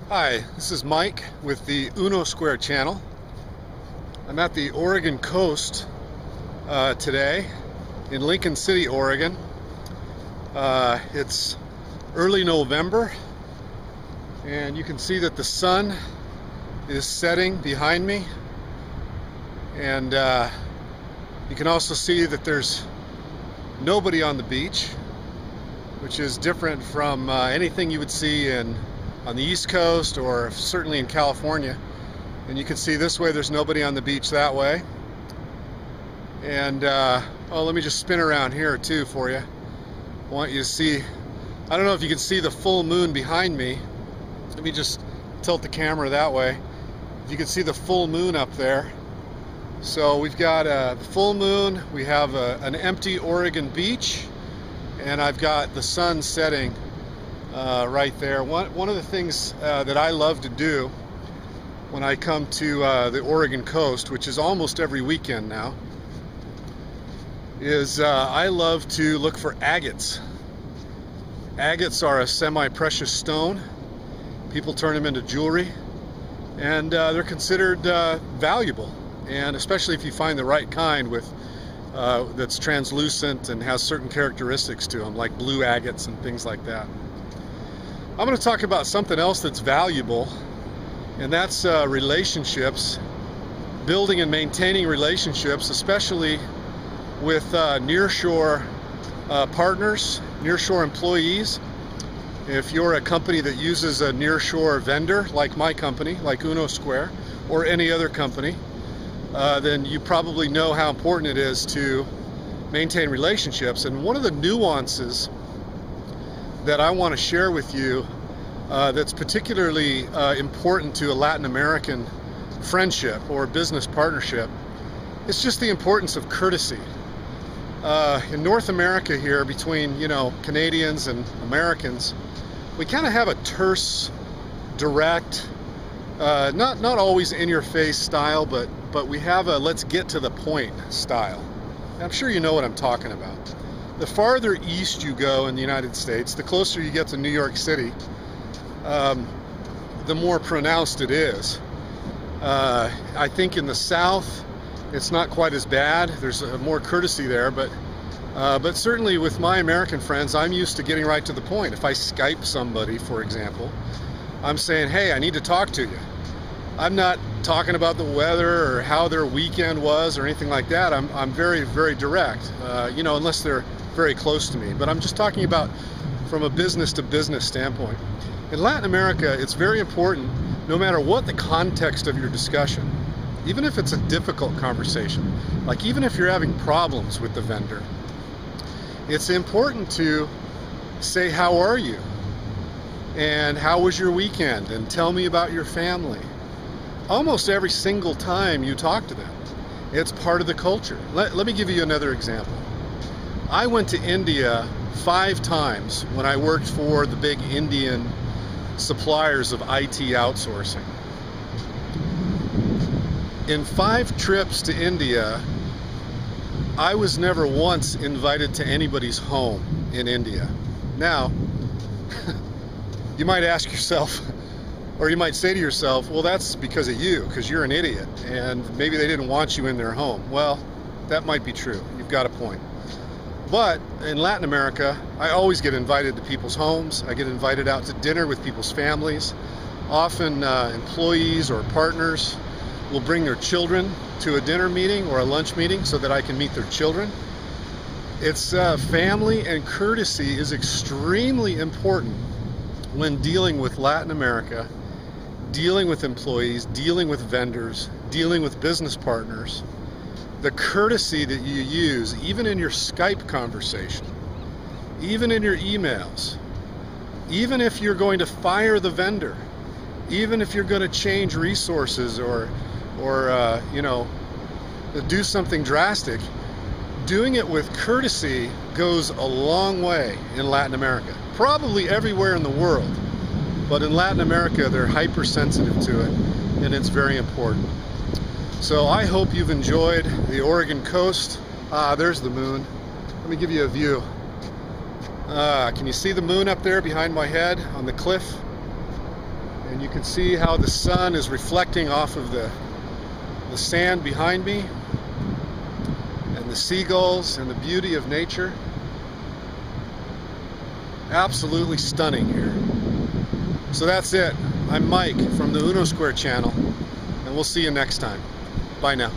Hi, this is Mike with the Unosquare channel. I'm at the Oregon coast today in Lincoln City, Oregon. It's early November and you can see that the sun is setting behind me, and you can also see that there's nobody on the beach, which is different from anything you would see on the East Coast or certainly in California. And you can see this way there's nobody on the beach that way. And oh, let me just spin around here too for you. I want you to see, I don't know if you can see the full moon behind me. Let me just tilt the camera that way. You can see the full moon up there. So we've got the full moon, we have an empty Oregon beach, and I've got the sun setting right there. One of the things that I love to do when I come to the Oregon coast, which is almost every weekend now, is I love to look for agates. Agates are a semi-precious stone. People turn them into jewelry, and they're considered valuable, and especially if you find the right kind with that's translucent and has certain characteristics to them, like blue agates and things like that. I'm going to talk about something else that's valuable, and that's relationships, building and maintaining relationships, especially with nearshore partners, nearshore employees. If you're a company that uses a nearshore vendor, like my company, like Unosquare, or any other company, then you probably know how important it is to maintain relationships. And one of the nuances that I want to share with you that's particularly important to a Latin American friendship or business partnership, it's just the importance of courtesy. In North America here, between Canadians and Americans, we kind of have a terse, direct, not always in-your-face style, but we have a let's get to the point style. I'm sure you know what I'm talking about. The farther east you go in the United States, the closer you get to New York City, the more pronounced it is. I think in the South, it's not quite as bad. There's more courtesy there, but certainly with my American friends, I'm used to getting right to the point. If I Skype somebody, for example, I'm saying, hey, I need to talk to you. I'm not talking about the weather or how their weekend was or anything like that. I'm very, very direct, unless they're very close to me. But I'm just talking about from a business to business standpoint. In Latin America, it's very important, no matter what the context of your discussion, even if it's a difficult conversation, like even if you're having problems with the vendor, it's important to say, how are you? And how was your weekend? And tell me about your family. Almost every single time you talk to them, it's part of the culture. Let me give you another example. I went to India 5 times when I worked for the big Indian suppliers of IT outsourcing. In 5 trips to India, I was never once invited to anybody's home in India. Now, you might ask yourself, or you might say to yourself, well, that's because of you, because you're an idiot, and maybe they didn't want you in their home. Well, that might be true. You've got a point. But in Latin America, I always get invited to people's homes. I get invited out to dinner with people's families. Often employees or partners will bring their children to a dinner meeting or a lunch meeting so that I can meet their children. It's family and courtesy is extremely important when dealing with Latin America, dealing with employees, dealing with vendors, dealing with business partners. The courtesy that you use, even in your Skype conversation, even in your emails, even if you're going to fire the vendor, even if you're going to change resources or do something drastic, doing it with courtesy goes a long way in Latin America. Probably everywhere in the world, but in Latin America they're hypersensitive to it, and it's very important. So I hope you've enjoyed the Oregon coast. There's the moon. Let me give you a view. Can you see the moon up there behind my head on the cliff? And you can see how the sun is reflecting off of the sand behind me, and the seagulls and the beauty of nature. Absolutely stunning here. So that's it. I'm Mike from the Unosquare channel, and we'll see you next time. Bye now.